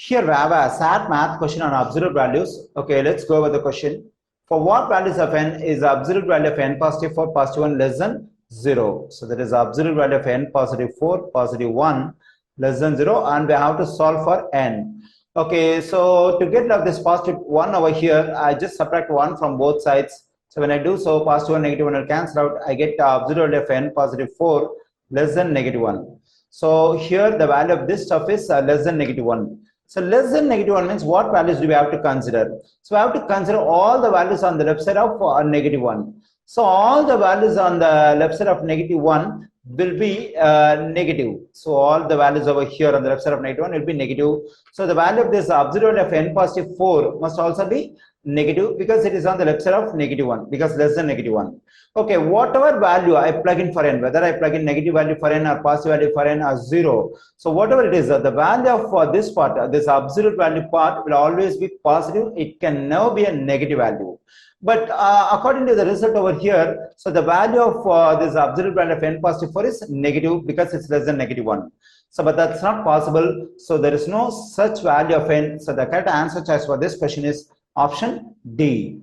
Here we have a SAT math question on absolute values. Okay, let's go over the question. For what values of n is the absolute value of n positive 4 positive 1 less than 0? So that is absolute value of n positive 4 positive 1 less than 0, and we have to solve for n. Okay, so to get like this positive 1 over here, I just subtract 1 from both sides. So when I do so, positive 1 negative 1 will cancel out. I get absolute value of n positive 4 less than negative 1. So here the value of this stuff is less than negative 1. So less than negative 1 means what values do we have to consider? So we have to consider all the values on the left side of negative 1. So all the values on the left side of negative 1 will be negative. So all the values over here on the left side of negative 1 will be negative. So the value of this absolute of n positive 4 must also be negative because it is on the left side of negative 1, because less than negative 1. Okay, whatever value I plug in for n, whether I plug in negative value for n or positive value for n or 0, so whatever it is, the value of this part, this absolute value part will always be positive. It can never be a negative value. But according to the result over here, so the value of this absolute value of n positive 4 is negative because it's less than negative 1. So, but that's not possible. So there is no such value of n. So the correct answer choice for this question is option D.